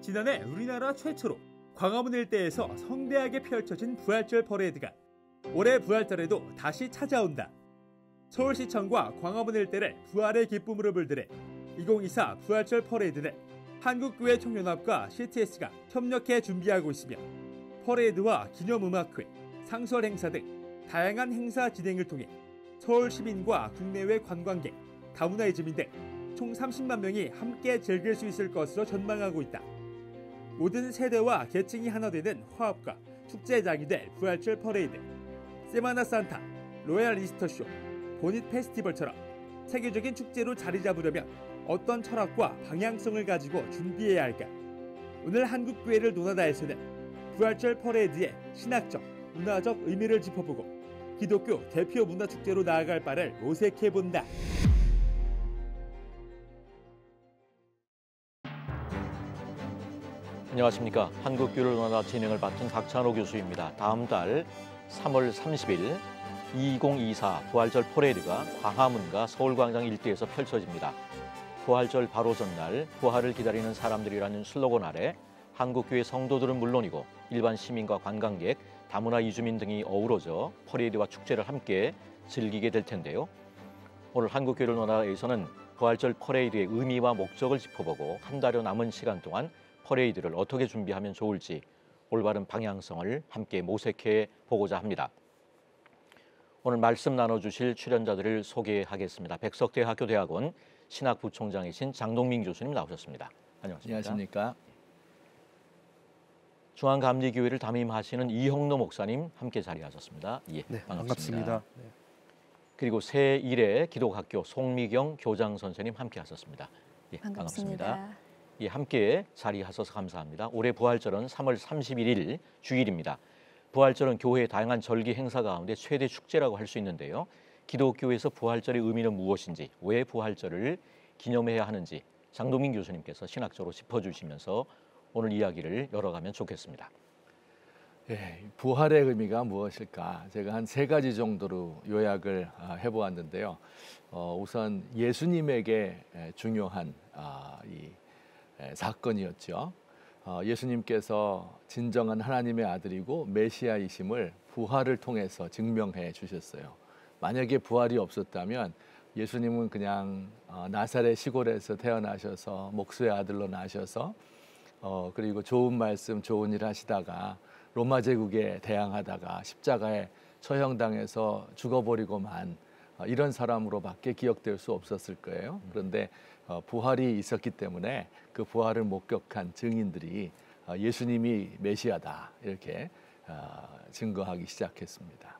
지난해 우리나라 최초로 광화문 일대에서 성대하게 펼쳐진 부활절 퍼레이드가 올해 부활절에도 다시 찾아온다. 서울시청과 광화문 일대를 부활의 기쁨으로 물들인 2024 부활절 퍼레이드는 한국교회 총연합과 CTS가 협력해 준비하고 있으며 퍼레이드와 기념음악회, 상설 행사 등 다양한 행사 진행을 통해 서울 시민과 국내외 관광객, 다문화 이주민 등 총 30만 명이 함께 즐길 수 있을 것으로 전망하고 있다. 모든 세대와 계층이 하나 되는 화합과 축제장이 될 부활절 퍼레이드, 세마나 산타, 로얄 이스터쇼, 보닛 페스티벌처럼 세계적인 축제로 자리 잡으려면 어떤 철학과 방향성을 가지고 준비해야 할까? 오늘 한국교회를 노나다에서는 부활절 퍼레이드의 신학적, 문화적 의미를 짚어보고 기독교 대표 문화축제로 나아갈 바를 모색해본다. 안녕하십니까. 한국교회를 노나다 진행을 맡은 박찬호 교수입니다. 다음 달 3월 30일 2024 부활절 퍼레이드가 광화문과 서울광장 일대에서 펼쳐집니다. 부활절 바로 전날 부활을 기다리는 사람들이라는 슬로건 아래 한국교회 성도들은 물론이고 일반 시민과 관광객, 다문화 이주민 등이 어우러져 퍼레이드와 축제를 함께 즐기게 될 텐데요. 오늘 한국교회를 노나다에서는 부활절 퍼레이드의 의미와 목적을 짚어보고 한 달여 남은 시간 동안 퍼레이드를 어떻게 준비하면 좋을지 올바른 방향성을 함께 모색해 보고자 합니다. 오늘 말씀 나눠주실 출연자들을 소개하겠습니다. 백석대학교 대학원 신학부총장이신 장동민 교수님 나오셨습니다. 안녕하십니까? 안녕하십니까? 중앙감리교회를 담임하시는 이형로 목사님 함께 자리하셨습니다. 예, 네, 반갑습니다. 네. 그리고 새1회 기독학교 송미경 교장 선생님 함께 하셨습니다. 예, 반갑습니다. 예, 함께 자리하셔서 감사합니다. 올해 부활절은 3월 31일 주일입니다. 부활절은 교회의 다양한 절기 행사 가운데 최대 축제라고 할 수 있는데요. 기독교에서 부활절의 의미는 무엇인지, 왜 부활절을 기념해야 하는지 장동민 교수님께서 신학적으로 짚어주시면서 오늘 이야기를 열어가면 좋겠습니다. 예, 부활의 의미가 무엇일까? 제가 한 3가지 정도로 요약을 해보았는데요. 우선 예수님에게 중요한 사건이었죠. 예수님께서 진정한 하나님의 아들이고 메시아이심을 부활을 통해서 증명해 주셨어요. 만약에 부활이 없었다면 예수님은 그냥 나사렛 시골에서 태어나셔서 목수의 아들로 나셔서 그리고 좋은 말씀, 좋은 일 하시다가 로마 제국에 대항하다가 십자가에 처형당해서 죽어버리고만 이런 사람으로밖에 기억될 수 없었을 거예요. 그런데 부활이 있었기 때문에 그 부활을 목격한 증인들이 예수님이 메시아다 이렇게 증거하기 시작했습니다.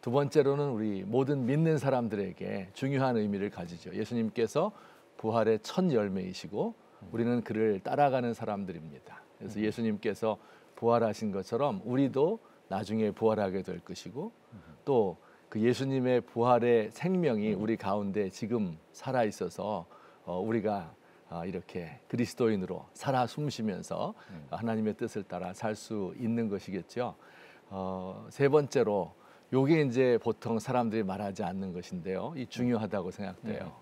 두 번째로는 우리 모든 믿는 사람들에게 중요한 의미를 가지죠. 예수님께서 부활의 첫 열매이시고 우리는 그를 따라가는 사람들입니다. 그래서 예수님께서 부활하신 것처럼 우리도 나중에 부활하게 될 것이고 또 그 예수님의 부활의 생명이 우리 가운데 지금 살아 있어서 우리가 이렇게 그리스도인으로 살아 숨쉬면서 하나님의 뜻을 따라 살 수 있는 것이겠죠. 세 번째로 요게 이제 보통 사람들이 말하지 않는 것인데요. 이 중요하다고 생각돼요.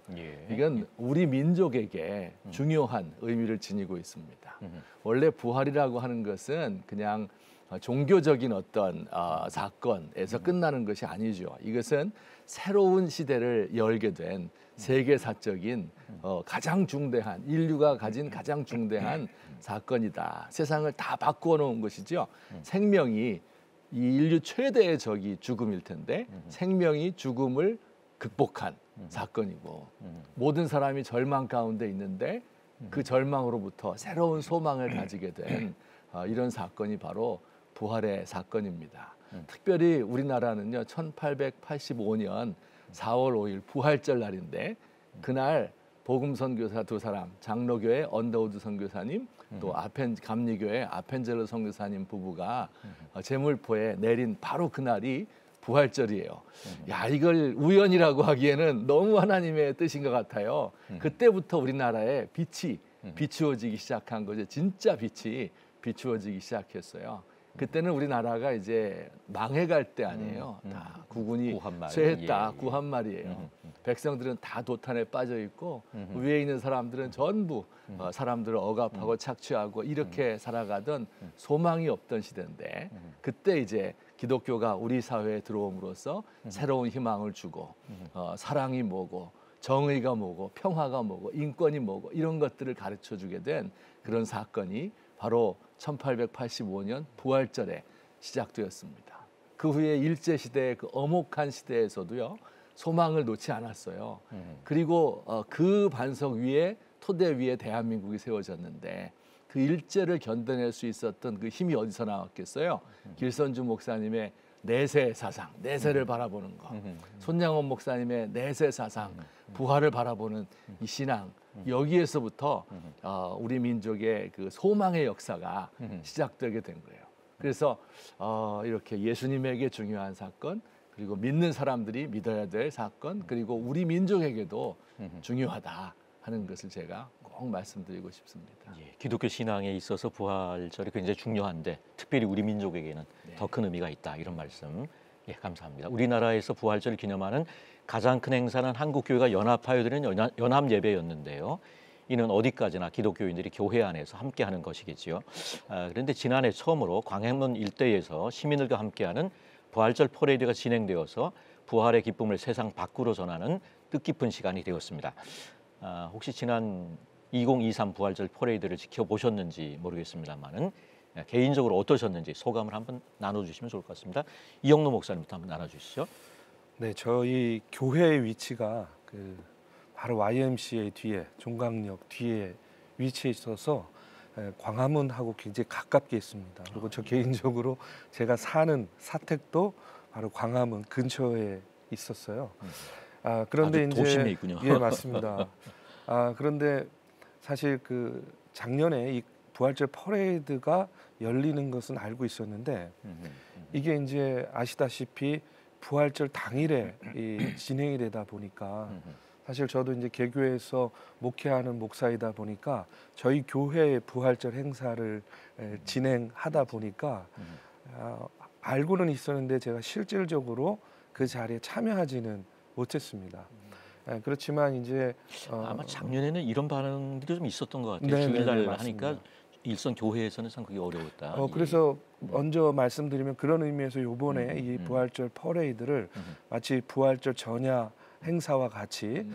이건 우리 민족에게 중요한 의미를 지니고 있습니다. 원래 부활이라고 하는 것은 그냥 종교적인 어떤 사건에서 끝나는 것이 아니죠. 이것은 새로운 시대를 열게 된 세계사적인 가장 중대한 인류가 가진 가장 중대한 사건이다. 세상을 다 바꾸어 놓은 것이죠. 생명이 이 인류 최대의 적이 죽음일 텐데 생명이 죽음을 극복한 사건이고 모든 사람이 절망 가운데 있는데 그 절망으로부터 새로운 소망을 가지게 된 이런 사건이 바로 부활의 사건입니다. 특별히 우리나라는요 1885년 4월 5일 부활절 날인데 그날 복음 선교사 2사람 장로교회 언더우드 선교사님 또 감리교회 아펜젤로 선교사님 부부가 제물포에 내린 바로 그날이 부활절이에요. 야 이걸 우연이라고 하기에는 너무 하나님의 뜻인 것 같아요. 그때부터 우리나라에 빛이 비추어지기 시작한 거죠. 진짜 빛이 비추어지기 시작했어요. 그때는 우리나라가 이제 망해갈 때 아니에요. 다 국군이 구한말. 쇠했다. 예. 구한말이에요. 백성들은 다 도탄에 빠져 있고 위에 있는 사람들은 전부 사람들을 억압하고 착취하고 이렇게 살아가던 소망이 없던 시대인데 그때 이제 기독교가 우리 사회에 들어옴으로써 새로운 희망을 주고 사랑이 뭐고 정의가 뭐고 평화가 뭐고 인권이 뭐고 이런 것들을 가르쳐주게 된 그런 사건이 바로 1885년 부활절에 시작되었습니다. 그 후에 일제시대의 그 엄혹한 시대에서도요. 소망을 놓지 않았어요. 그리고 그 반석 위에 토대 위에 대한민국이 세워졌는데 그 일제를 견뎌낼 수 있었던 그 힘이 어디서 나왔겠어요? 길선주 목사님의 내세 사상, 내세를 바라보는 것. 손양원 목사님의 내세 사상, 부활을 바라보는 이 신앙. 여기에서부터 우리 민족의 그 소망의 역사가 시작되게 된 거예요. 그래서 이렇게 예수님에게 중요한 사건, 그리고 믿는 사람들이 믿어야 될 사건, 그리고 우리 민족에게도 중요하다 하는 것을 제가 꼭 말씀드리고 싶습니다. 예, 기독교 신앙에 있어서 부활절이 굉장히 중요한데 특별히 우리 민족에게는 더 큰 의미가 있다 이런 말씀 예, 감사합니다. 우리나라에서 부활절을 기념하는 가장 큰 행사는 한국교회가 연합하여 드리는 연합 예배였는데요. 이는 어디까지나 기독교인들이 교회 안에서 함께하는 것이겠지요. 그런데 지난해 처음으로 광화문 일대에서 시민들과 함께하는 부활절 퍼레이드가 진행되어서 부활의 기쁨을 세상 밖으로 전하는 뜻깊은 시간이 되었습니다. 혹시 지난 2023 부활절 퍼레이드를 지켜보셨는지 모르겠습니다만은 개인적으로 어떠셨는지 소감을 한번 나눠주시면 좋을 것 같습니다. 이영로 목사님부터 한번 나눠주시죠. 네, 저희 교회의 위치가 바로 YMCA 뒤에 종강역 뒤에 위치해 있어서 광화문하고 굉장히 가깝게 있습니다. 그리고 저 개인적으로 제가 사는 사택도 바로 광화문 근처에 있었어요. 그런데 아주 이제 도심에 있군요. 예, 맞습니다. 그런데 사실 그 작년에 이 부활절 퍼레이드가 열리는 것은 알고 있었는데 이게 이제 아시다시피 부활절 당일에 진행이 되다 보니까 사실 저도 이제 개교에서 목회하는 목사이다 보니까 저희 교회의 부활절 행사를 진행하다 보니까 알고는 있었는데 제가 실질적으로 그 자리에 참여하지는 못했습니다. 그렇지만 이제 아마 작년에는 이런 반응들이 좀 있었던 것 같아요. 네, 주일날 네, 맞습니다. 하니까 일선 교회에서는 참 그게 어려웠다. 그래서 먼저 말씀드리면 그런 의미에서 이번에 이 부활절 퍼레이드를 마치 부활절 전야 행사와 같이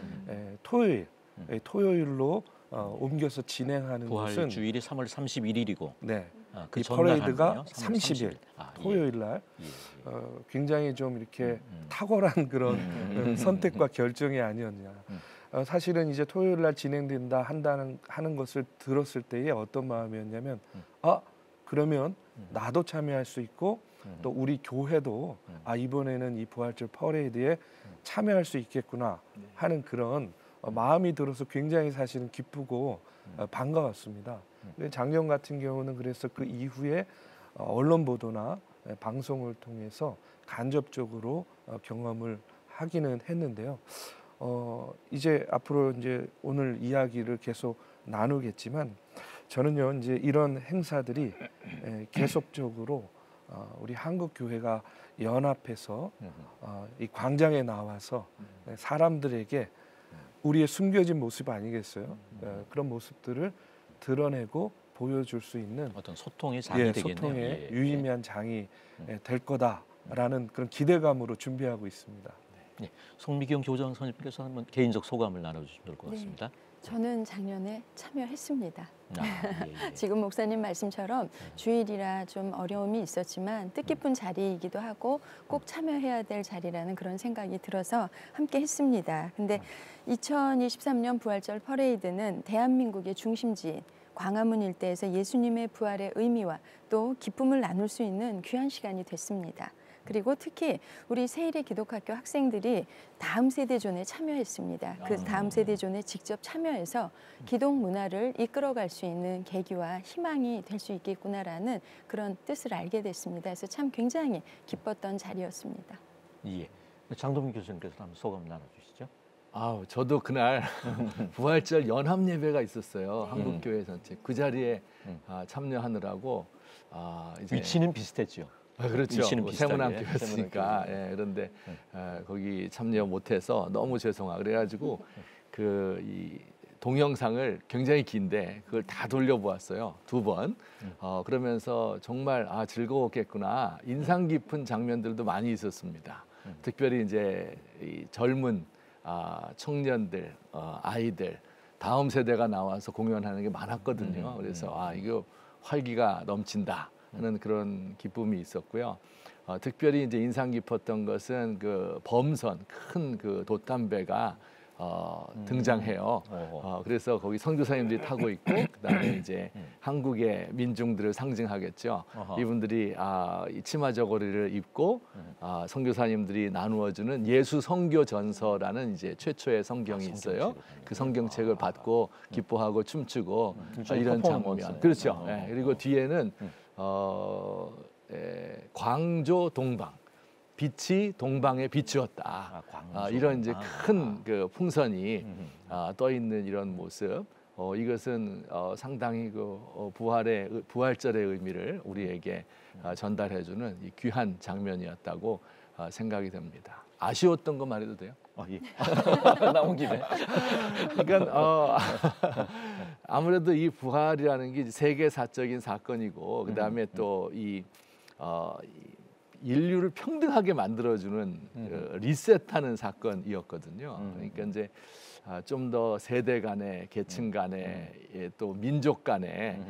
토요일로 옮겨서 진행하는 부활 것은 주일이 3월 31일이고 네. 그 이 전날 퍼레이드가 하는군요. 30일 예. 토요일 날 예. 굉장히 좀 이렇게 탁월한 그런 선택과 결정이 아니었냐. 사실은 이제 토요일 날 진행된다 하는 것을 들었을 때에 어떤 마음이었냐면 그러면 나도 참여할 수 있고 또 우리 교회도 이번에는 이 부활절 퍼레이드에 참여할 수 있겠구나 하는 그런 마음이 들어서 굉장히 사실은 기쁘고 반가웠습니다. 작년 같은 경우는 그래서 그 이후에 언론 보도나 방송을 통해서 간접적으로 경험을 하기는 했는데요. 이제 앞으로 이제 오늘 이야기를 계속 나누겠지만 저는요 이제 이런 행사들이 계속적으로 우리 한국 교회가 연합해서 이 광장에 나와서 사람들에게 우리의 숨겨진 모습 아니겠어요? 그런 모습들을 드러내고 보여줄 수 있는 어떤 소통의 장이 되겠네요. 소통의 유의미한 장이 될 거다라는 그런 기대감으로 준비하고 있습니다. 네. 송미경 교장 선생님께서 한번 개인적 소감을 나눠주시면 좋을 것 같습니다. 저는 작년에 참여했습니다. 예. 지금 목사님 말씀처럼 주일이라 좀 어려움이 있었지만 뜻깊은 자리이기도 하고 꼭 참여해야 될 자리라는 그런 생각이 들어서 함께 했습니다. 근데 2023년 부활절 퍼레이드는 대한민국의 중심지인 광화문 일대에서 예수님의 부활의 의미와 또 기쁨을 나눌 수 있는 귀한 시간이 됐습니다. 그리고 특히 우리 세일의 기독학교 학생들이 다음 세대존에 참여했습니다. 그 다음 세대존에 직접 참여해서 기독 문화를 이끌어갈 수 있는 계기와 희망이 될 수 있겠구나라는 그런 뜻을 알게 됐습니다. 그래서 참 굉장히 기뻤던 자리였습니다. 예. 장동민 교수님께서 한번 소감 나눠주시죠. 저도 그날 부활절 연합 예배가 있었어요. 한국교회 전체. 그 자리에 참여하느라고 이제 위치는 비슷했죠. 그렇죠. 위치는 세문안교였으니까. 예, 그런데 거기 참여 못해서 너무 죄송하고 그래가지고 이 동영상을 굉장히 긴데 그걸 다 돌려보았어요. 2번. 그러면서 정말 즐거웠겠구나. 인상 깊은 장면들도 많이 있었습니다. 특별히 이제 이 젊은 청년들, 아이들, 다음 세대가 나와서 공연하는 게 많았거든요. 그래서 이거 활기가 넘친다 하는 그런 기쁨이 있었고요. 특별히 이제 인상 깊었던 것은 그 범선 큰 그 돛담배가 등장해요. 그래서 거기 선교사님들이 타고 있고 그다음에 이제 한국의 민중들을 상징하겠죠. 이분들이 이 치마 저고리를 입고 선교사님들이 나누어주는 예수 선교전서라는 이제 최초의 성경이 있어요. 그 성경책을 받고 기뻐하고 춤추고 이런 장면. 그렇죠. 그리고 뒤에는 광조 동방. 빛이 동방에 비추었다. 이런 이제 큰 그 풍선이 떠 있는 이런 모습. 이것은 상당히 부활절의 의미를 우리에게 전달해주는 이 귀한 장면이었다고 생각이 됩니다. 아쉬웠던 거 말해도 돼요? 예. 나온 김에. 그러니까 아무래도 이 부활이라는 게 세계사적인 사건이고 그다음에 또 이 인류를 평등하게 만들어주는 리셋하는 사건이었거든요. 그러니까 이제 좀 더 세대 간의, 계층 간의, 또 민족 간의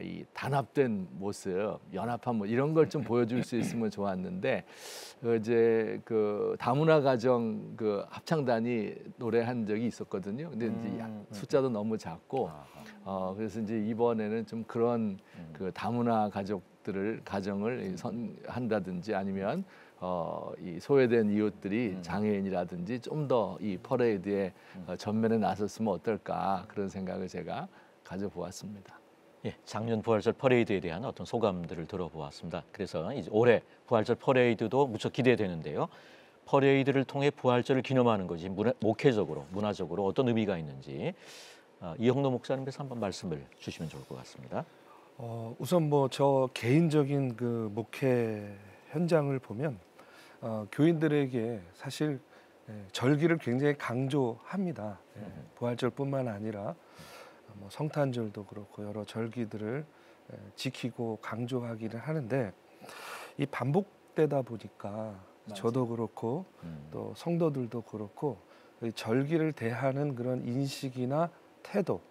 이 단합된 모습, 연합한 모습 이런 걸 좀 보여줄 수 있으면 좋았는데 이제 그 다문화 가정 그 합창단이 노래한 적이 있었거든요. 근데 이제 숫자도 너무 작고 그래서 이제 이번에는 좀 그런 그 다문화 가정을 한다든지 아니면 이 소외된 이웃들이 장애인이라든지 좀 더 이 퍼레이드의 전면에 나섰으면 어떨까 그런 생각을 제가 가져보았습니다. 예, 작년 부활절 퍼레이드에 대한 어떤 소감들을 들어보았습니다. 그래서 이제 올해 부활절 퍼레이드도 무척 기대되는데요. 퍼레이드를 통해 부활절을 기념하는 것이 목회적으로, 문화적으로 어떤 의미가 있는지 이영로 목사님께서 한번 말씀을 주시면 좋을 것 같습니다. 우선 뭐 저 개인적인 그 목회 현장을 보면 교인들에게 사실 절기를 굉장히 강조합니다. 부활절뿐만 아니라 뭐 성탄절도 그렇고 여러 절기들을 지키고 강조하기를 하는데 이 반복되다 보니까 맞아요. 저도 그렇고 또 성도들도 그렇고 절기를 대하는 그런 인식이나 태도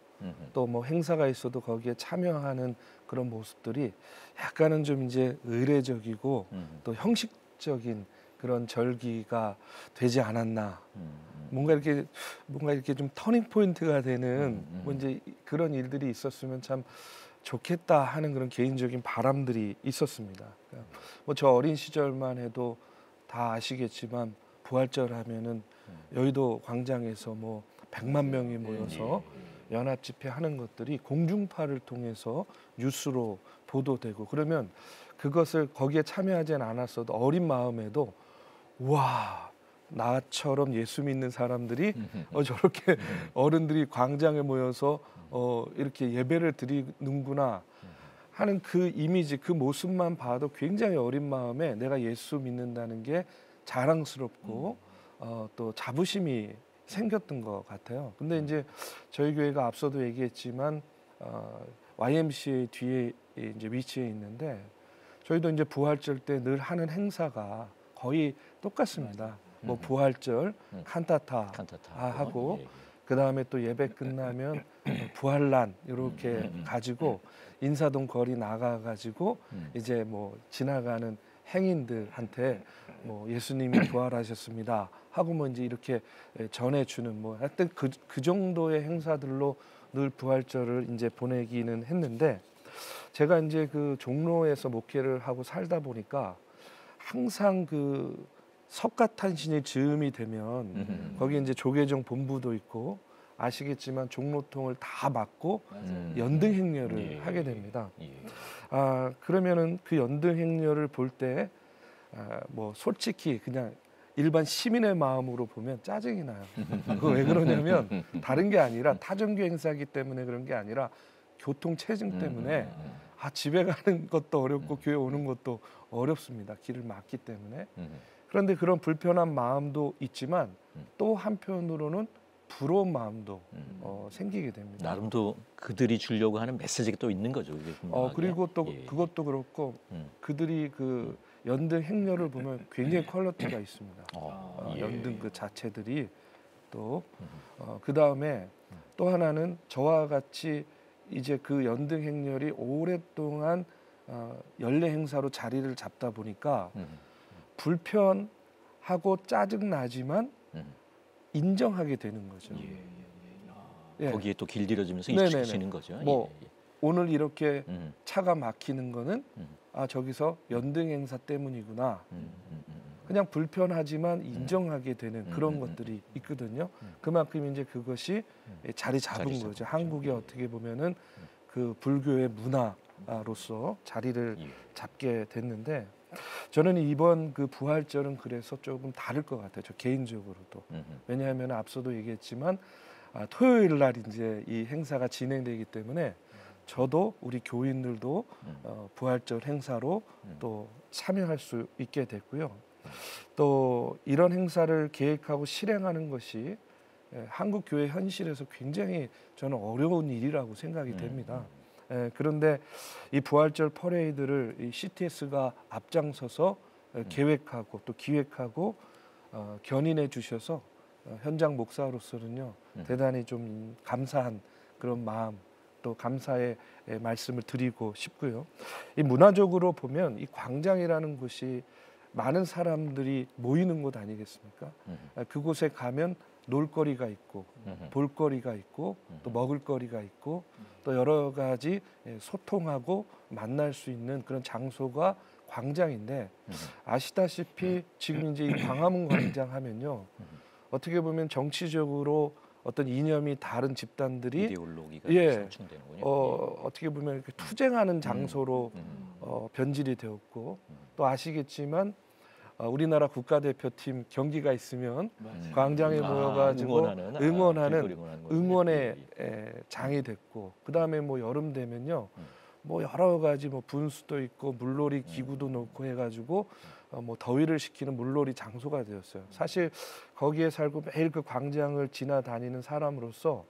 또 뭐 행사가 있어도 거기에 참여하는 그런 모습들이 약간은 좀 이제 의례적이고 또 형식적인 그런 절기가 되지 않았나. 뭔가 이렇게 좀 터닝 포인트가 되는 뭐 이제 그런 일들이 있었으면 참 좋겠다 하는 그런 개인적인 바람들이 있었습니다. 뭐 저 어린 시절만 해도 다 아시겠지만 부활절 하면은 여의도 광장에서 뭐 100만 명이 모여서 연합 집회하는 것들이 공중파를 통해서 뉴스로 보도되고 그러면 그것을 거기에 참여하지 않았어도 어린 마음에도 와 나처럼 예수 믿는 사람들이 저렇게 어른들이 광장에 모여서 이렇게 예배를 드리는구나 하는 그 이미지 그 모습만 봐도 굉장히 어린 마음에 내가 예수 믿는다는 게 자랑스럽고 또 자부심이 생겼던 것 같아요. 근데 이제 저희 교회가 앞서도 얘기했지만 YMCA 뒤에 이제 위치해 있는데 저희도 이제 부활절 때 늘 하는 행사가 거의 똑같습니다. 뭐 부활절 칸타타 하고 그 다음에 또 예배 끝나면 부활란 이렇게 가지고 인사동 거리 나가가지고 이제 뭐 지나가는 행인들한테 뭐 예수님이 부활하셨습니다 하고 뭐 이제 이렇게 전해주는 뭐 하여튼 그 정도의 행사들로 늘 부활절을 이제 보내기는 했는데 제가 이제 그 종로에서 목회를 하고 살다 보니까 항상 그 석가탄신이 즈음이 되면 거기 이제 조계종 본부도 있고 아시겠지만 종로통을 다 막고 연등 행렬을 하게 됩니다. 그러면은 그 연등 행렬을 볼 때 뭐 솔직히 그냥 일반 시민의 마음으로 보면 짜증이 나요. 그거 왜 그러냐면 다른 게 아니라 타종교 행사이기 때문에 그런 게 아니라 교통 체증 때문에 집에 가는 것도 어렵고 교회 오는 것도 어렵습니다. 길을 막기 때문에. 그런데 그런 불편한 마음도 있지만 또 한편으로는 부러운 마음도 생기게 됩니다. 나름도 그들이 주려고 하는 메시지가 또 있는 거죠. 그리고 또 그것도 그렇고 그들이 그 연등 행렬을 보면 굉장히 퀄리티가 있습니다. 연등 그 자체들이 또 그 다음에 또 하나는 저와 같이 이제 그 연등 행렬이 오랫동안 연례 행사로 자리를 잡다 보니까 불편하고 짜증 나지만 인정하게 되는 거죠. 거기에 또 길들여지면서 익숙해지는 거죠. 오늘 이렇게 차가 막히는 거는 저기서 연등 행사 때문이구나. 그냥 불편하지만 인정하게 되는 그런 것들이 있거든요. 그만큼 이제 그것이 자리 잡은 거죠. 한국에 어떻게 보면은 그 불교의 문화로서 자리를 잡게 됐는데 저는 이번 그 부활절은 그래서 조금 다를 것 같아요. 저 개인적으로도. 왜냐하면 앞서도 얘기했지만 토요일 날 이제 이 행사가 진행되기 때문에 저도 우리 교인들도 부활절 행사로 또 참여할 수 있게 됐고요. 또 이런 행사를 계획하고 실행하는 것이 한국 교회 현실에서 굉장히 저는 어려운 일이라고 생각이 됩니다. 그런데 이 부활절 퍼레이드를 이 CTS가 앞장서서 계획하고 또 기획하고 견인해 주셔서 현장 목사로서는요 대단히 좀 감사한 그런 마음 또 감사의 말씀을 드리고 싶고요. 이 문화적으로 보면 이 광장이라는 곳이 많은 사람들이 모이는 곳 아니겠습니까? 그곳에 가면 놀거리가 있고 볼거리가 있고 또 먹을거리가 있고 또 여러 가지 소통하고 만날 수 있는 그런 장소가 광장인데 아시다시피 지금 이제 이 광화문 광장 하면요 어떻게 보면 정치적으로 어떤 이념이 다른 집단들이 이데올로기가 상충되는군요. 어떻게 보면 이렇게 투쟁하는 장소로 변질이 되었고 또 아시겠지만 우리나라 국가대표팀 경기가 있으면 광장에 모여가지고 응원의 장이 됐고 그 다음에 뭐 여름 되면요 뭐 여러 가지 뭐 분수도 있고 물놀이 기구도 놓고 해가지고 뭐 더위를 식히는 물놀이 장소가 되었어요. 사실 거기에 살고 매일 그 광장을 지나다니는 사람으로서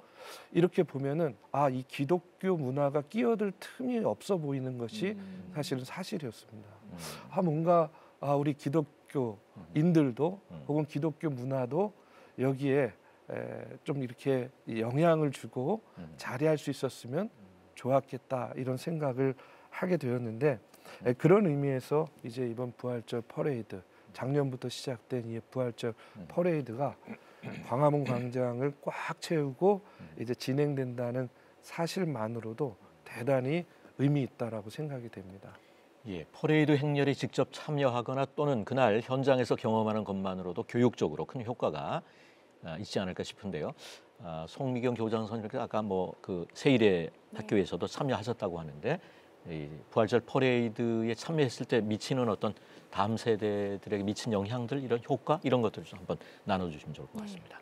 이렇게 보면은 이 기독교 문화가 끼어들 틈이 없어 보이는 것이 사실은 사실이었습니다. 뭔가 우리 기독교인들도 혹은 기독교 문화도 여기에 좀 이렇게 영향을 주고 자리할 수 있었으면 좋았겠다 이런 생각을 하게 되었는데 그런 의미에서 이제 이번 부활절 퍼레이드 작년부터 시작된 이 부활절 퍼레이드가 광화문 광장을 꽉 채우고 이제 진행된다는 사실만으로도 대단히 의미 있다라고 생각이 됩니다. 퍼레이드 행렬에 직접 참여하거나 또는 그날 현장에서 경험하는 것만으로도 교육적으로 큰 효과가 있지 않을까 싶은데요. 송미경 교장 선생님께서 아까 그 세일의 학교에서도 참여하셨다고 하는데 이 부활절 퍼레이드에 참여했을 때 미치는 어떤 다음 세대들에게 미친 영향들 이런 효과 이런 것들을 좀 한번 나눠주시면 좋을 것 같습니다.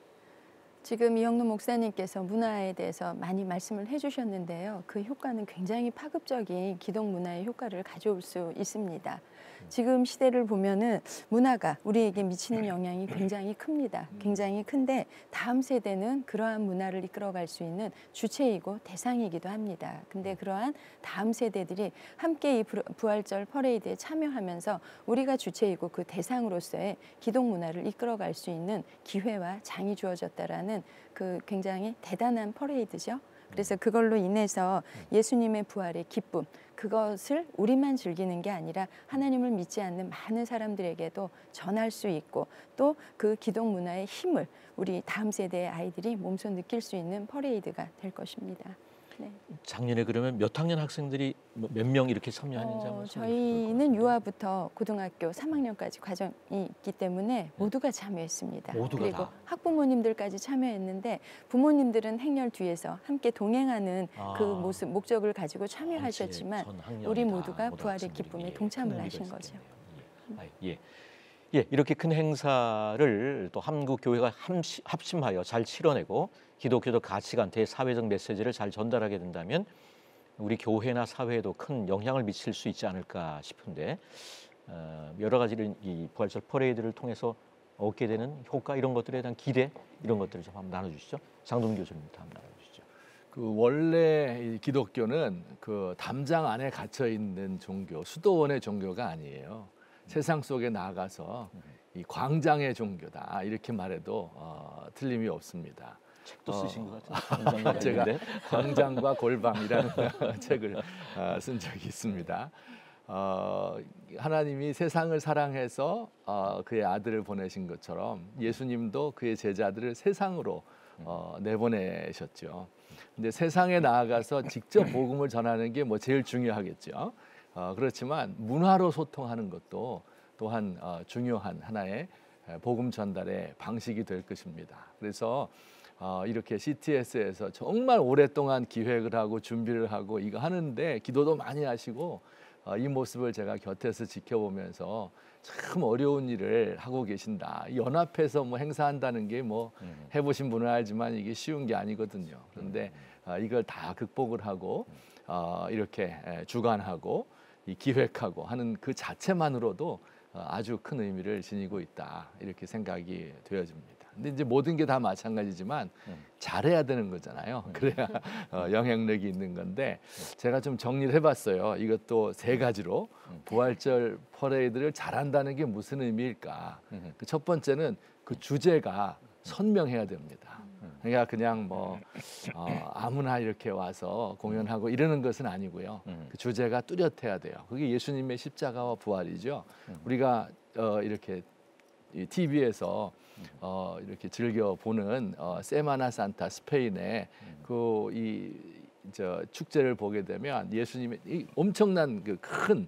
지금 이영록 목사님께서 문화에 대해서 많이 말씀을 해주셨는데요. 그 효과는 굉장히 파급적인 기독 문화의 효과를 가져올 수 있습니다. 지금 시대를 보면은 문화가 우리에게 미치는 영향이 굉장히 큽니다. 굉장히 큰데 다음 세대는 그러한 문화를 이끌어갈 수 있는 주체이고 대상이기도 합니다. 근데 그러한 다음 세대들이 함께 이 부활절 퍼레이드에 참여하면서 우리가 주체이고 그 대상으로서의 기독 문화를 이끌어갈 수 있는 기회와 장이 주어졌다라는 그 굉장히 대단한 퍼레이드죠. 그래서 그걸로 인해서 예수님의 부활의 기쁨, 그것을 우리만 즐기는 게 아니라 하나님을 믿지 않는 많은 사람들에게도 전할 수 있고 또 그 기독 문화의 힘을 우리 다음 세대의 아이들이 몸소 느낄 수 있는 퍼레이드가 될 것입니다. 네. 작년에 그러면 몇 학년 학생들이 몇 명 이렇게 참여하는지 한번 저희는 유아부터 고등학교 3학년까지 과정이 있기 때문에 모두가 참여했습니다. 모두가 그리고 다. 학부모님들까지 참여했는데 부모님들은 행렬 뒤에서 함께 동행하는 그 모습, 목적을 가지고 참여하셨지만 우리 모두가 부활의 기쁨에 동참을 하신 거죠. 예, 이렇게 큰 행사를 또 한국 교회가 합심하여 잘 치러내고 기독교적 가치관, 대사회적 메시지를 잘 전달하게 된다면 우리 교회나 사회에도 큰 영향을 미칠 수 있지 않을까 싶은데 여러 가지를 이 부활절 퍼레이드를 통해서 얻게 되는 효과 이런 것들에 대한 기대 이런 것들을 좀 한번 나눠주시죠. 장동 교수님부터 한번 나눠주시죠. 그 원래 이 기독교는 그 담장 안에 갇혀 있는 종교, 수도원의 종교가 아니에요. 세상 속에 나아가서 이 광장의 종교다 이렇게 말해도 틀림이 없습니다. 책도 쓰신 것 같아요. 제가 광장과 골방이라는 책을 쓴 적이 있습니다. 하나님이 세상을 사랑해서 그의 아들을 보내신 것처럼 예수님도 그의 제자들을 세상으로 내보내셨죠. 근데 세상에 나아가서 직접 복음을 전하는 게 뭐 제일 중요하겠죠. 그렇지만 문화로 소통하는 것도 또한 중요한 하나의 복음 전달의 방식이 될 것입니다. 그래서 이렇게 CTS에서 정말 오랫동안 기획을 하고 준비를 하고 이거 하는데 기도도 많이 하시고 이 모습을 제가 곁에서 지켜보면서 참 어려운 일을 하고 계신다. 연합해서 뭐 행사한다는 게 뭐 해보신 분은 알지만 이게 쉬운 게 아니거든요. 그런데 이걸 다 극복을 하고 이렇게 주관하고 이 기획하고 하는 그 자체만으로도 아주 큰 의미를 지니고 있다. 이렇게 생각이 되어집니다. 근데 이제 모든 게 다 마찬가지지만 잘해야 되는 거잖아요. 그래야 영향력이 있는 건데 제가 좀 정리를 해봤어요. 이것도 세 가지로 부활절 퍼레이드를 잘한다는 게 무슨 의미일까? 그 첫 번째는 그 주제가 선명해야 됩니다. 그러니까 그냥 뭐 아무나 이렇게 와서 공연하고 이러는 것은 아니고요. 그 주제가 뚜렷해야 돼요. 그게 예수님의 십자가와 부활이죠. 우리가 이렇게 이 TV에서 이렇게 즐겨 보는 세마나 산타 스페인의 그 저 축제를 보게 되면 예수님의 이 엄청난 그 큰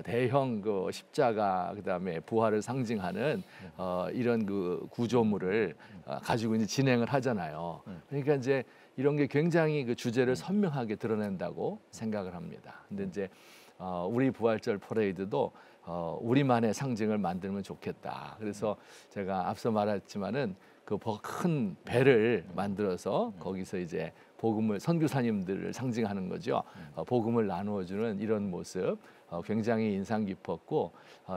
대형 그 십자가 그다음에 부활을 상징하는 이런 그 구조물을 가지고 이제 진행을 하잖아요. 그러니까 이제 이런 게 굉장히 그 주제를 선명하게 드러낸다고 생각을 합니다. 근데 이제 우리 부활절 퍼레이드도 우리만의 상징을 만들면 좋겠다. 그래서 제가 앞서 말했지만은 그 큰 배를 만들어서 거기서 이제 복음을 선교사님들을 상징하는 거죠. 복음을 나누어주는 이런 모습 굉장히 인상 깊었고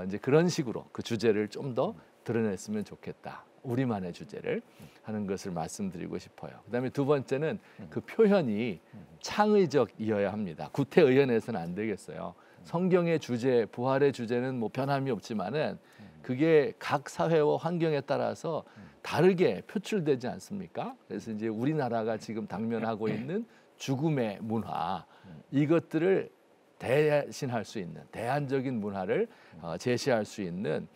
이제 그런 식으로 그 주제를 좀 더 드러냈으면 좋겠다. 우리만의 주제를 하는 것을 말씀드리고 싶어요. 그다음에 두 번째는 그 표현이 창의적이어야 합니다. 구태의연해서는 안 되겠어요. 성경의 주제, 부활의 주제는 뭐 변함이 없지만은 그게 각 사회와 환경에 따라서 다르게 표출되지 않습니까? 그래서 이제 우리나라가 지금 당면하고 있는 죽음의 문화 이것들을 대신할 수 있는 대안적인 문화를 제시할 수 있는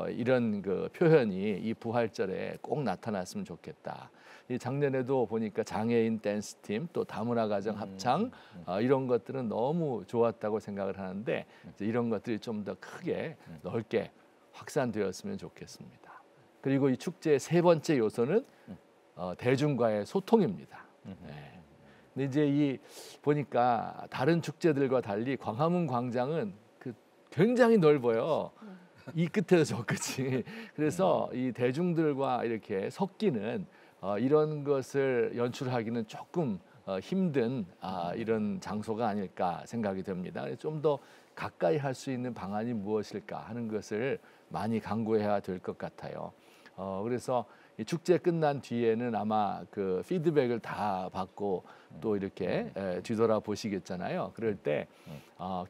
이런 그 표현이 이 부활절에 꼭 나타났으면 좋겠다. 이 작년에도 보니까 장애인 댄스 팀 또 다문화 가정 합창 이런 것들은 너무 좋았다고 생각을 하는데 이제 이런 것들이 좀 더 크게 넓게 확산되었으면 좋겠습니다. 그리고 이 축제의 세 번째 요소는 대중과의 소통입니다. 네. 근데 이제 이 보니까 다른 축제들과 달리 광화문 광장은 그 굉장히 넓어요. 이 끝에서 저 끝이. 그래서 이 대중들과 이렇게 섞이는 이런 것을 연출하기는 조금 힘든 이런 장소가 아닐까 생각이 됩니다. 좀 더 가까이 할 수 있는 방안이 무엇일까 하는 것을 많이 강구해야 될 것 같아요. 그래서 이 축제 끝난 뒤에는 아마 그 피드백을 다 받고 또 이렇게 뒤돌아 보시겠잖아요. 그럴 때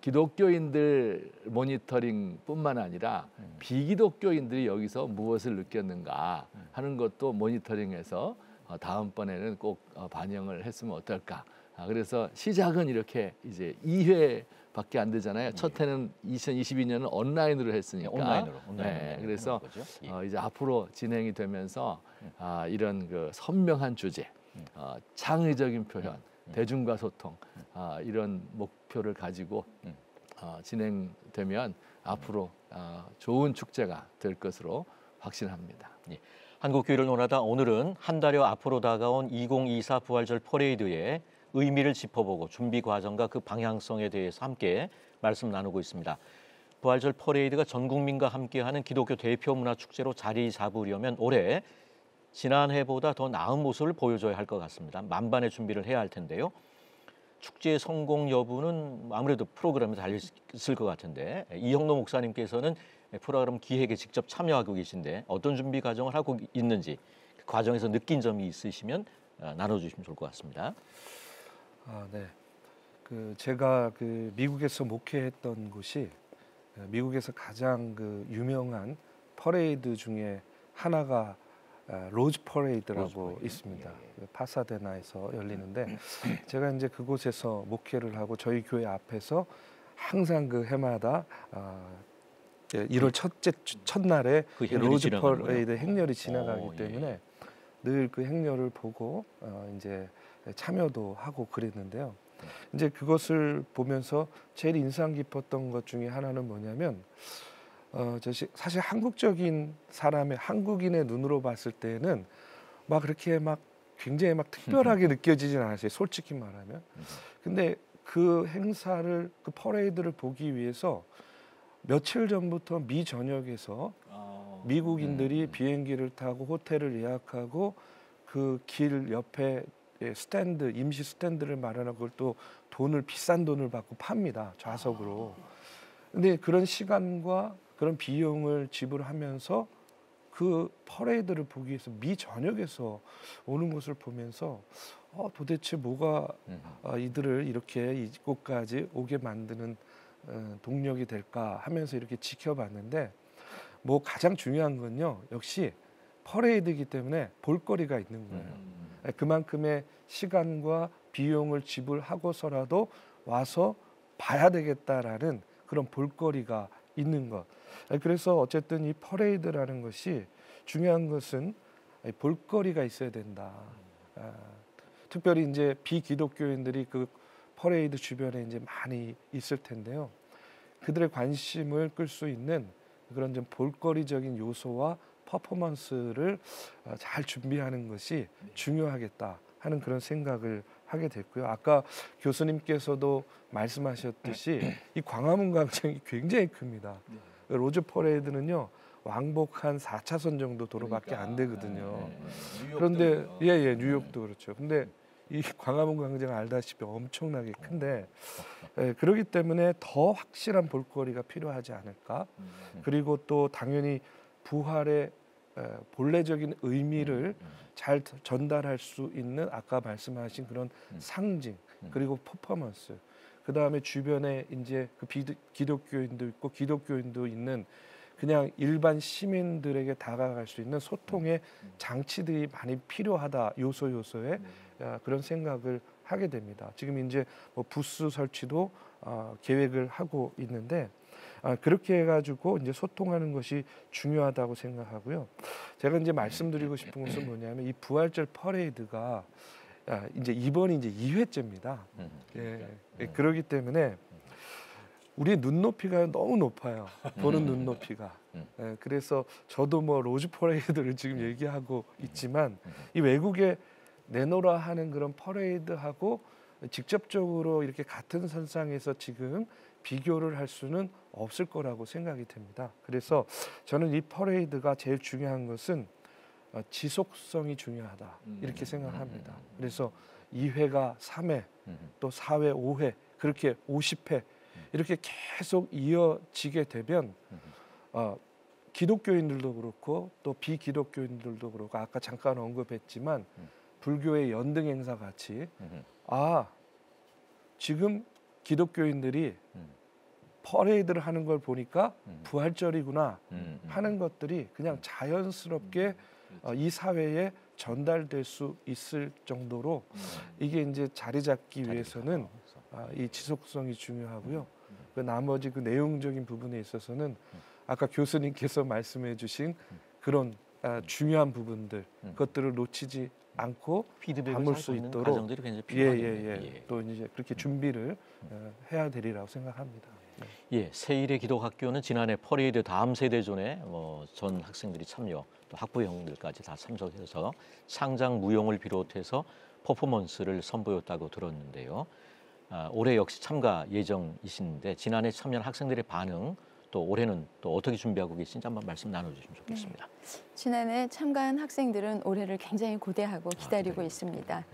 기독교인들 모니터링뿐만 아니라 비기독교인들이 여기서 무엇을 느꼈는가 하는 것도 모니터링해서 다음번에는 꼭 반영을 했으면 어떨까. 그래서 시작은 이렇게 이제 2회밖에 안 되잖아요. 첫 해는 2022년은 온라인으로 했으니까. 온라인으로 네, 그래서 예. 이제 앞으로 진행이 되면서 이런 그 선명한 주제, 창의적인 표현, 대중과 소통 이런 목표를 가지고 진행되면 앞으로 좋은 축제가 될 것으로 확신합니다. 예. 한국교회를 논하다 오늘은 한 달여 앞으로 다가온 2024 부활절 퍼레이드의 의미를 짚어보고 준비 과정과 그 방향성에 대해서 함께 말씀 나누고 있습니다. 부활절 퍼레이드가 전 국민과 함께하는 기독교 대표 문화 축제로 자리 잡으려면 올해 지난해보다 더 나은 모습을 보여줘야 할 것 같습니다. 만반의 준비를 해야 할 텐데요. 축제의 성공 여부는 아무래도 프로그램에 달려 있을 것 같은데 이형로 목사님께서는 프로그램 기획에 직접 참여하고 계신데 어떤 준비 과정을 하고 있는지 그 과정에서 느낀 점이 있으시면 나눠주시면 좋을 것 같습니다. 네. 제가 미국에서 목회했던 곳이 미국에서 가장 유명한 퍼레이드 중에 하나가 로즈 퍼레이드라고 있습니다. 파사데나에서 열리는데 제가 이제 그곳에서 목회를 하고 저희 교회 앞에서 항상 해마다 1월 첫날에 그 로즈 지나가는군요. 퍼레이드 행렬이 지나가기 때문에 늘 그 행렬을 보고 이제 참여도 하고 그랬는데요. 이제 그것을 보면서 제일 인상 깊었던 것 중에 하나는 뭐냐면 사실 한국적인 사람의 한국인의 눈으로 봤을 때는 막 그렇게 막 굉장히 막 특별하게 느껴지진 않았어요. 솔직히 말하면. 근데 그 행사를 그 퍼레이드를 보기 위해서 며칠 전부터 미 전역에서 미국인들이 비행기를 타고 호텔을 예약하고 그 길 옆에 스탠드 임시 스탠드를 마련하고 그걸 또 비싼 돈을 받고 팝니다. 좌석으로. 근데 그런 시간과 그런 비용을 지불하면서 그 퍼레이드를 보기 위해서 미 전역에서 오는 것을 보면서 도대체 뭐가 이들을 이렇게 이곳까지 오게 만드는 동력이 될까 하면서 이렇게 지켜봤는데 뭐 가장 중요한 건요. 역시 퍼레이드이기 때문에 볼거리가 있는 거예요. 그만큼의 시간과 비용을 지불하고서라도 와서 봐야 되겠다라는 그런 볼거리가 있는 것. 그래서 어쨌든 이 퍼레이드라는 것이 중요한 것은 볼거리가 있어야 된다. 특별히 이제 비기독교인들이 그 퍼레이드 주변에 이제 많이 있을 텐데요. 그들의 관심을 끌 수 있는 그런 좀 볼거리적인 요소와 퍼포먼스를 잘 준비하는 것이 중요하겠다 하는 그런 생각을 하게 됐고요. 아까 교수님께서도 말씀하셨듯이 이 광화문 광장이 굉장히 큽니다. 로즈 퍼레이드는요. 왕복 한 4차선 정도 도로밖에 안 되거든요. 그런데 뉴욕도 그렇죠. 근데 이 광화문 광장 알다시피 엄청나게 큰데 그렇기 때문에 더 확실한 볼거리가 필요하지 않을까. 그리고 또 당연히 부활의 본래적인 의미를 잘 전달할 수 있는 아까 말씀하신 그런 상징 그리고 퍼포먼스. 그 다음에 주변에 이제 그 기독교인도 있고 기독교인도 있는 그냥 일반 시민들에게 다가갈 수 있는 소통의 장치들이 많이 필요하다. 요소에 그런 생각을 하게 됩니다. 지금 이제 뭐 부스 설치도 계획을 하고 있는데 그렇게 해가지고 이제 소통하는 것이 중요하다고 생각하고요. 제가 이제 말씀드리고 싶은 것은 뭐냐면 이 부활절 퍼레이드가 이제 이번이 이제 2회째입니다. 그렇기 때문에 우리 눈높이가 너무 높아요. 보는 눈높이가. 그래서 저도 뭐 로즈 퍼레이드를 지금 얘기하고 있지만 이 외국에 내노라 하는 그런 퍼레이드하고 직접적으로 이렇게 같은 선상에서 지금 비교를 할 수는 없을 거라고 생각이 됩니다. 그래서 저는 이 퍼레이드가 제일 중요한 것은 지속성이 중요하다 이렇게 생각합니다. 그래서 2회가 3회 또 4회 5회 그렇게 50회 이렇게 계속 이어지게 되면 기독교인들도 그렇고 또 비기독교인들도 그렇고 아까 잠깐 언급했지만 불교의 연등 행사 같이 지금 기독교인들이 퍼레이드를 하는 걸 보니까 부활절이구나 하는 것들이 그냥 자연스럽게 이 사회에 전달될 수 있을 정도로 이게 이제 자리 잡기 위해서는 이 지속성이 중요하고요. 그 나머지 그 내용적인 부분에 있어서는 아까 교수님께서 말씀해주신 그런 중요한 부분들 그것들을 놓치지 않고 담을 수 있도록 과정들이 굉장히 필요하네요. 또 이제 그렇게 준비를 해야 되리라고 생각합니다. 세일의 기독학교는 지난해 퍼레이드 다음 세대존에 전 학생들이 참여, 또 학부형들까지 다 참석해서 상장 무용을 비롯해서 퍼포먼스를 선보였다고 들었는데요. 올해 역시 참가 예정이신데 지난해 참여한 학생들의 반응 또 올해는 또 어떻게 준비하고 계신지 한번 말씀 나눠주시면 좋겠습니다. 지난해 참가한 학생들은 올해를 굉장히 고대하고 기다리고 있습니다.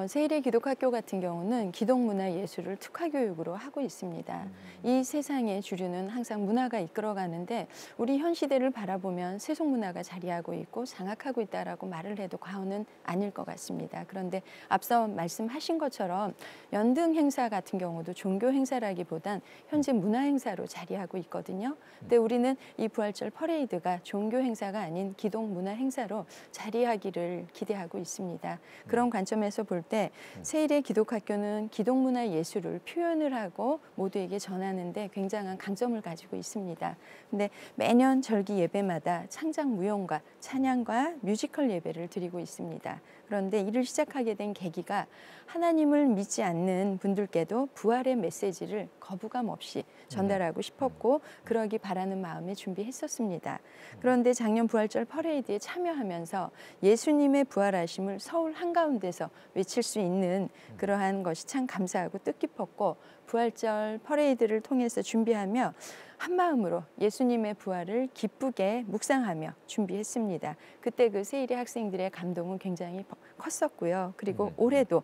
세일의 기독학교 같은 경우는 기독문화예술을 특화교육으로 하고 있습니다. 이 세상의 주류는 항상 문화가 이끌어가는데 우리 현 시대를 바라보면 세속문화가 자리하고 있고 장악하고 있다라고 말을 해도 과언은 아닐 것 같습니다. 그런데 앞서 말씀하신 것처럼 연등 행사 같은 경우도 종교 행사라기보단 현재 문화 행사로 자리하고 있거든요. 근데 우리는 이 부활절 퍼레이드가 종교 행사가 아닌 기독 문화 행사로 자리하기를 기대하고 있습니다. 그런 관점에서 볼 때 세일의 기독학교는 기독문화 예술을 표현을 하고 모두에게 전하는데 굉장한 강점을 가지고 있습니다. 근데 매년 절기 예배마다 창작 무용과 찬양과 뮤지컬 예배를 드리고 있습니다. 그런데 이를 시작하게 된 계기가 하나님을 믿지 않는 분들께도 부활의 메시지를 거부감 없이 전달하고 싶었고 그러기 바라는 마음에 준비했었습니다. 그런데 작년 부활절 퍼레이드에 참여하면서 예수님의 부활하심을 서울 한가운데서 외칠 수 있는 그러한 것이 참 감사하고 뜻깊었고 부활절 퍼레이드를 통해서 준비하며 한마음으로 예수님의 부활을 기쁘게 묵상하며 준비했습니다. 그때 그 세일의 학생들의 감동은 굉장히 컸었고요. 그리고 올해도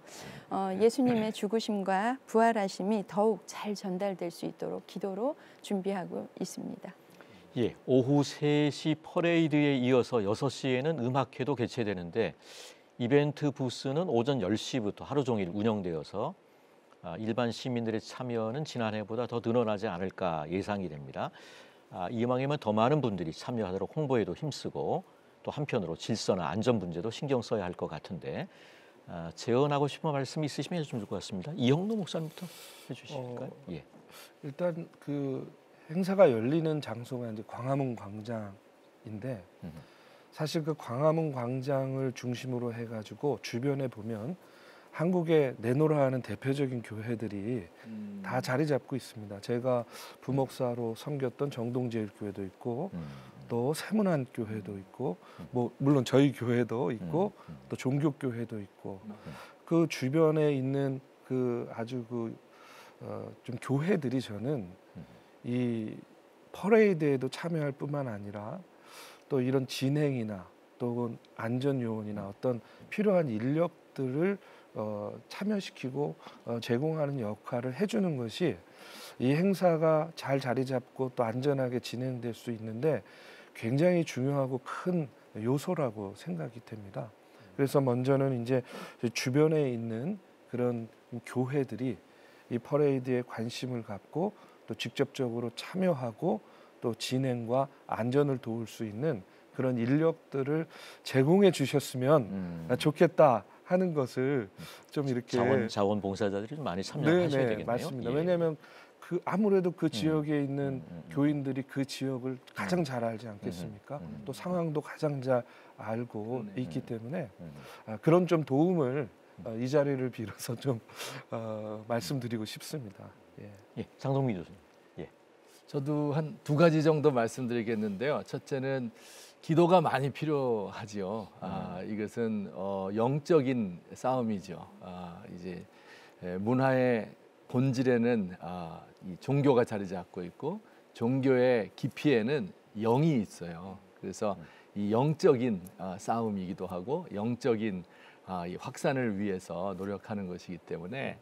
예수님의 죽으심과 부활하심이 더욱 잘 전달될 수 있도록 기도로 준비하고 있습니다. 예, 오후 3시 퍼레이드에 이어서 6시에는 음악회도 개최되는데 이벤트 부스는 오전 10시부터 하루 종일 운영되어서 일반 시민들의 참여는 지난해보다 더 늘어나지 않을까 예상이 됩니다. 이왕이면 더 많은 분들이 참여하도록 홍보에도 힘쓰고 또 한편으로 질서나 안전 문제도 신경 써야 할 것 같은데 제언하고 싶은 말씀이 있으시면 해주시면 좋을 것 같습니다. 이형노 목사님부터 해주실까요? 예. 일단 그 행사가 열리는 장소가 이제 광화문 광장인데 사실 그 광화문 광장을 중심으로 해가지고 주변에 보면 한국에 내노라 하는 대표적인 교회들이 다 자리 잡고 있습니다. 제가 부목사로 섬겼던 정동제일교회도 있고 또 세문안 교회도 있고 뭐 물론 저희 교회도 있고 또 종교교회도 있고 그 주변에 있는 그 아주 좀 교회들이 저는 이 퍼레이드에도 참여할 뿐만 아니라 또 이런 진행이나 또 안전 요원이나 어떤 필요한 인력들을 참여시키고 제공하는 역할을 해주는 것이 이 행사가 잘 자리 잡고 또 안전하게 진행될 수 있는데 굉장히 중요하고 큰 요소라고 생각이 됩니다. 그래서 먼저는 이제 주변에 있는 그런 교회들이 이 퍼레이드에 관심을 갖고 또 직접적으로 참여하고 또 진행과 안전을 도울 수 있는 그런 인력들을 제공해 주셨으면 좋겠다 하는 것을 좀 이렇게 자원봉사자들이 좀 많이 참여하셔야 되겠네요. 맞습니다. 예. 왜냐하면 아무래도 그 지역에 있는 교인들이 그 지역을 가장 잘 알지 않겠습니까? 또 상황도 가장 잘 알고 있기 때문에 그런 좀 도움을 이 자리를 빌어서 좀 말씀드리고 싶습니다. 예, 장동민 교수님. 예. 저도 한 2가지 정도 말씀드리겠는데요. 첫째는 기도가 많이 필요하지요. 이것은 영적인 싸움이죠. 이제 문화의 본질에는 이 종교가 자리 잡고 있고 종교의 깊이에는 영이 있어요. 그래서 이 영적인 싸움이기도 하고 영적인 이 확산을 위해서 노력하는 것이기 때문에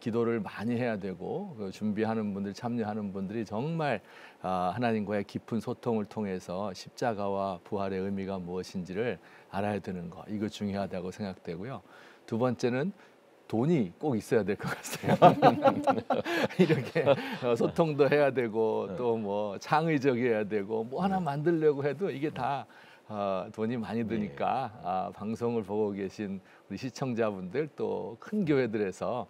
기도를 많이 해야 되고 준비하는 분들, 참여하는 분들이 정말 하나님과의 깊은 소통을 통해서 십자가와 부활의 의미가 무엇인지를 알아야 되는 거, 이거 중요하다고 생각되고요. 2번째는 돈이 꼭 있어야 될 것 같아요. 이렇게 소통도 해야 되고 또 뭐 창의적이어야 되고 뭐 하나 만들려고 해도 이게 다 돈이 많이 드니까 방송을 보고 계신 우리 시청자분들 또 큰 교회들에서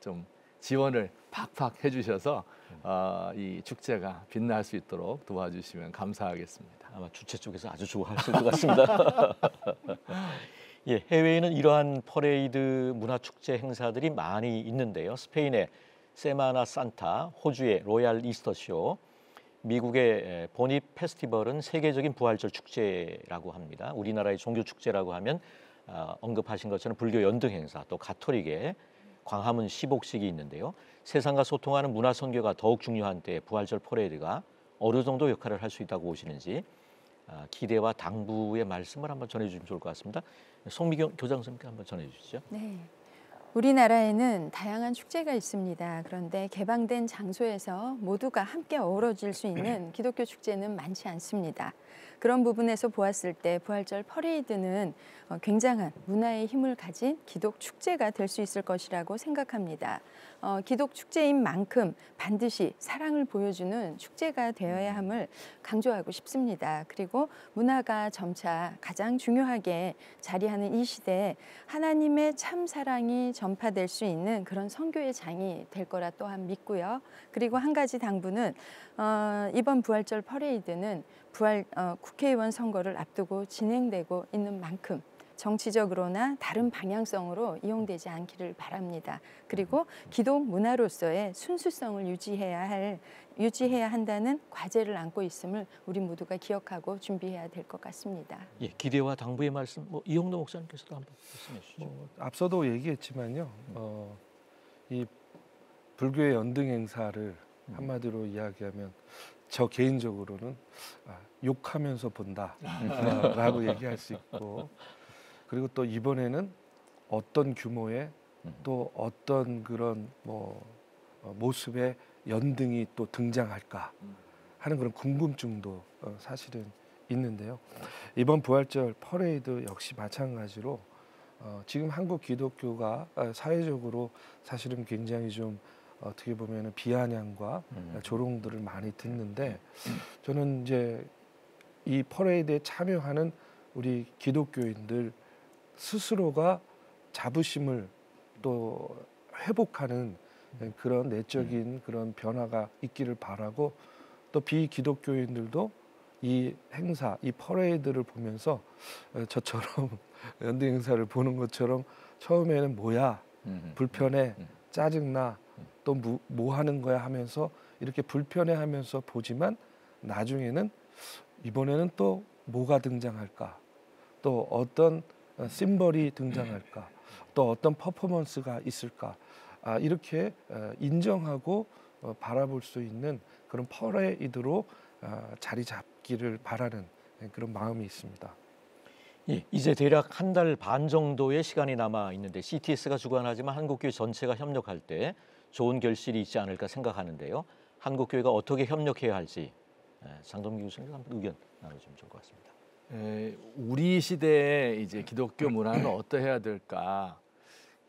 좀 지원을 팍팍 해주셔서 이 축제가 빛날 수 있도록 도와주시면 감사하겠습니다. 아마 주최 쪽에서 아주 좋아하실 것 같습니다. 예, 해외에는 이러한 퍼레이드 문화축제 행사들이 많이 있는데요. 스페인의 세마나 산타, 호주의 로얄 이스터쇼, 미국의 보니 페스티벌은 세계적인 부활절 축제라고 합니다. 우리나라의 종교 축제라고 하면 언급하신 것처럼 불교 연등 행사, 또 가톨릭의 광화문 시복식이 있는데요. 세상과 소통하는 문화 선교가 더욱 중요한 때 부활절 퍼레이드가 어느 정도 역할을 할 수 있다고 보시는지 기대와 당부의 말씀을 한번 전해주시면 좋을 것 같습니다. 송미경 교장 선생님께 한번 전해주시죠. 네. 우리나라에는 다양한 축제가 있습니다. 그런데 개방된 장소에서 모두가 함께 어우러질 수 있는 기독교 축제는 많지 않습니다. 그런 부분에서 보았을 때 부활절 퍼레이드는 굉장한 문화의 힘을 가진 기독 축제가 될 수 있을 것이라고 생각합니다. 기독 축제인 만큼 반드시 사랑을 보여주는 축제가 되어야 함을 강조하고 싶습니다. 그리고 문화가 점차 가장 중요하게 자리하는 이 시대에 하나님의 참 사랑이 전파될 수 있는 그런 선교의 장이 될 거라 또한 믿고요. 그리고 한 가지 당부는 이번 부활절 퍼레이드는 국회의원 선거를 앞두고 진행되고 있는 만큼 정치적으로나 다른 방향성으로 이용되지 않기를 바랍니다. 그리고 기독 문화로서의 순수성을 유지해야 한다는 과제를 안고 있음을 우리 모두가 기억하고 준비해야 될 것 같습니다. 예, 기대와 당부의 말씀 이용도 목사님께서도 한번 말씀해 주시죠. 앞서도 얘기했지만요. 이 불교의 연등 행사를 한마디로 이야기하면 저 개인적으로는 욕하면서 본다라고 얘기할 수 있고, 그리고 또 이번에는 어떤 규모의 또 어떤 그런 모습의 연등이 또 등장할까 하는 그런 궁금증도 사실은 있는데요. 이번 부활절 퍼레이드 역시 마찬가지로 지금 한국 기독교가 사회적으로 사실은 굉장히 좀 어떻게 보면은 비아냥과 조롱들을 많이 듣는데, 저는 이제 이 퍼레이드에 참여하는 우리 기독교인들 스스로가 자부심을 또 회복하는 그런 내적인 그런 변화가 있기를 바라고, 또 비기독교인들도 이 행사, 이 퍼레이드를 보면서 저처럼 연등 행사를 보는 것처럼 처음에는 뭐야, 불편해, 짜증나, 또 뭐 하는 거야 하면서 이렇게 불편해하면서 보지만 나중에는 이번에는 또 뭐가 등장할까, 또 어떤 심벌이 등장할까, 또 어떤 퍼포먼스가 있을까, 이렇게 인정하고 바라볼 수 있는 그런 퍼레이드로 자리 잡기를 바라는 그런 마음이 있습니다. 예, 이제 대략 한 달 반 정도의 시간이 남아 있는데 CTS가 주관하지만 한국교회 전체가 협력할 때 좋은 결실이 있지 않을까 생각하는데요. 한국교회가 어떻게 협력해야 할지 장동기 교수님 한번 의견 나눠주면 좋을 것 같습니다. 우리 시대에 이제 기독교 문화는 어떠해야 될까?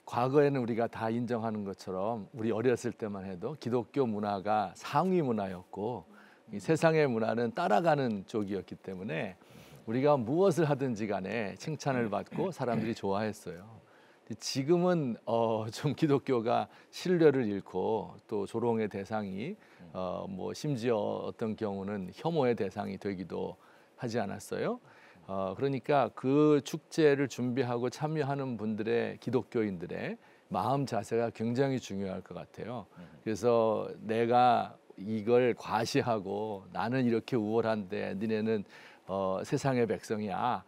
과거에는 우리가 다 인정하는 것처럼 우리 어렸을 때만 해도 기독교 문화가 상위 문화였고 이 세상의 문화는 따라가는 쪽이었기 때문에 우리가 무엇을 하든지 간에 칭찬을 받고 사람들이 좋아했어요. 지금은 좀 기독교가 신뢰를 잃고 또 조롱의 대상이 심지어 어떤 경우는 혐오의 대상이 되기도 하지 않았어요. 그러니까 그 축제를 준비하고 참여하는 분들의 기독교인들의 마음 자세가 굉장히 중요할 것 같아요. 그래서 내가 이걸 과시하고 나는 이렇게 우월한데 니네는 세상의 백성이야.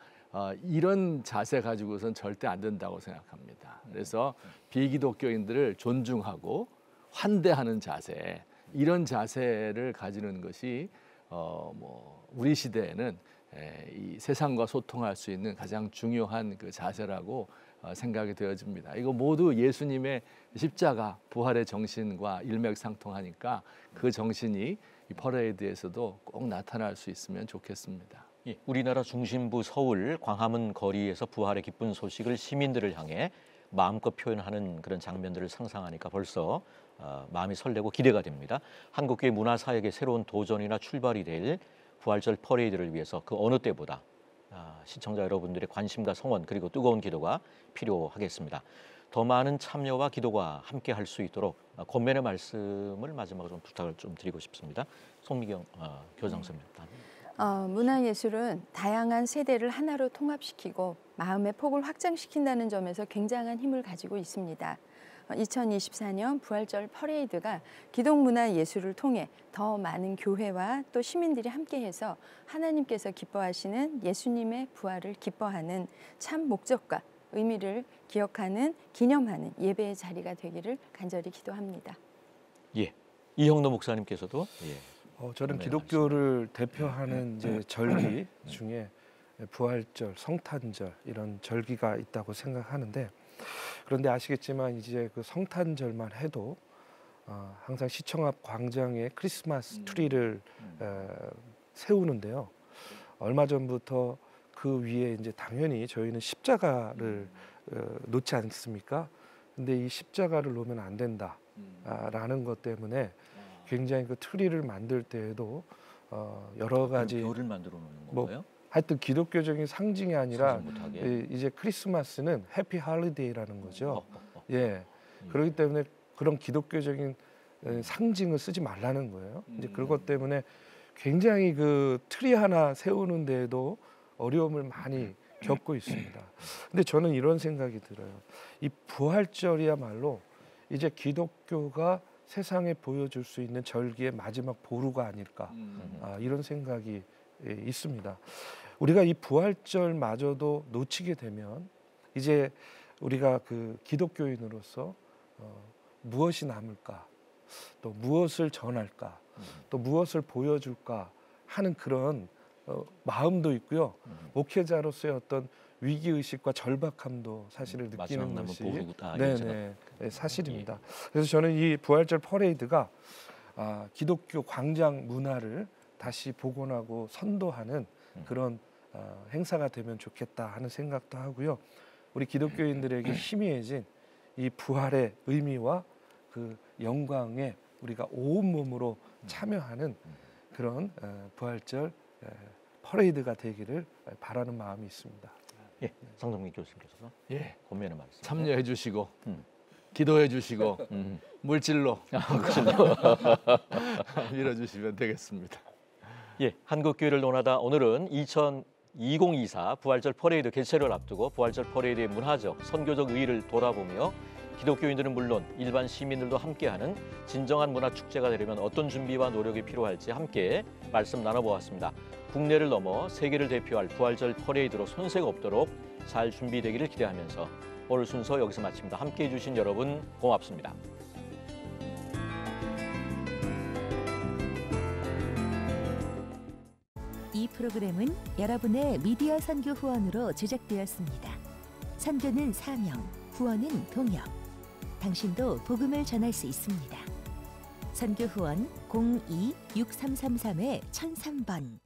이런 자세 가지고선 절대 안 된다고 생각합니다. 그래서 비기독교인들을 존중하고 환대하는 자세, 이런 자세를 가지는 것이 우리 시대에는 이 세상과 소통할 수 있는 가장 중요한 그 자세라고 생각이 되어집니다. 이거 모두 예수님의 십자가 부활의 정신과 일맥상통하니까 그 정신이 이 퍼레이드에서도 꼭 나타날 수 있으면 좋겠습니다. 예, 우리나라 중심부 서울 광화문 거리에서 부활의 기쁜 소식을 시민들을 향해 마음껏 표현하는 그런 장면들을 상상하니까 벌써 마음이 설레고 기대가 됩니다. 한국교회 문화사역의 새로운 도전이나 출발이 될 부활절 퍼레이드를 위해서 그 어느 때보다 시청자 여러분들의 관심과 성원 그리고 뜨거운 기도가 필요하겠습니다. 더 많은 참여와 기도가 함께 할 수 있도록 권면의 말씀을 마지막으로 좀 부탁을 좀 드리고 싶습니다. 송미경 교장 선생님. 문화예술은 다양한 세대를 하나로 통합시키고 마음의 폭을 확장시킨다는 점에서 굉장한 힘을 가지고 있습니다. 2024년 부활절 퍼레이드가 기독문화예술을 통해 더 많은 교회와 또 시민들이 함께해서 하나님께서 기뻐하시는 예수님의 부활을 기뻐하는 참 목적과 의미를 기억하는, 기념하는 예배의 자리가 되기를 간절히 기도합니다. 예, 이형노 목사님께서도 저는 네, 기독교를 대표하는 이제 절기 중에 부활절, 성탄절 이런 절기가 있다고 생각하는데, 그런데 아시겠지만 이제 그 성탄절만 해도 항상 시청 앞 광장에 크리스마스 트리를 세우는데요. 얼마 전부터 그 위에 이제 당연히 저희는 십자가를 놓지 않습니까? 근데 이 십자가를 놓으면 안 된다라는 것 때문에 굉장히 그 트리를 만들 때에도 여러 가지 별을 만들어 놓는 뭐 건가요? 하여튼 기독교적인 상징이 아니라 상징 못하게? 이제 크리스마스는 해피 할리데이라는 거죠. 예, 그렇기 때문에 그런 기독교적인 상징을 쓰지 말라는 거예요. 이제 그것 때문에 굉장히 그 트리 하나 세우는 데에도 어려움을 많이 겪고 있습니다. 근데 저는 이런 생각이 들어요. 이 부활절이야말로 이제 기독교가 세상에 보여줄 수 있는 절기의 마지막 보루가 아닐까, 이런 생각이 있습니다. 우리가 이 부활절마저도 놓치게 되면 이제 우리가 그 기독교인으로서 무엇이 남을까, 또 무엇을 전할까, 또 무엇을 보여줄까 하는 그런 마음도 있고요. 목회자로서의 어떤 위기의식과 절박함도 사실을 느끼는 것이 네네, 사실입니다. 그래서 저는 이 부활절 퍼레이드가 기독교 광장 문화를 다시 복원하고 선도하는 그런 행사가 되면 좋겠다 하는 생각도 하고요. 우리 기독교인들에게 희미해진 이 부활의 의미와 그 영광에 우리가 온몸으로 참여하는 그런 부활절 퍼레이드가 되기를 바라는 마음이 있습니다. 예, 상동민 교수님께서 권면의 말씀 참여해 주시고 기도해 주시고 물질로 밀어주시면 되겠습니다. 예, 한국교회를 논하다 오늘은 2024 부활절 퍼레이드 개최를 앞두고 부활절 퍼레이드의 문화적, 선교적 의의를 돌아보며 기독교인들은 물론 일반 시민들도 함께하는 진정한 문화 축제가 되려면 어떤 준비와 노력이 필요할지 함께 말씀 나눠보았습니다. 국내를 넘어 세계를 대표할 부활절 퍼레이드로 손색 없도록 잘 준비되기를 기대하면서 오늘 순서 여기서 마칩니다. 함께해 주신 여러분 고맙습니다. 이 프로그램은 여러분의 미디어 선교 후원으로 제작되었습니다. 선교는 사명, 후원은 동역. 당신도 복음을 전할 수 있습니다. 선교 후원 02-6333-1003번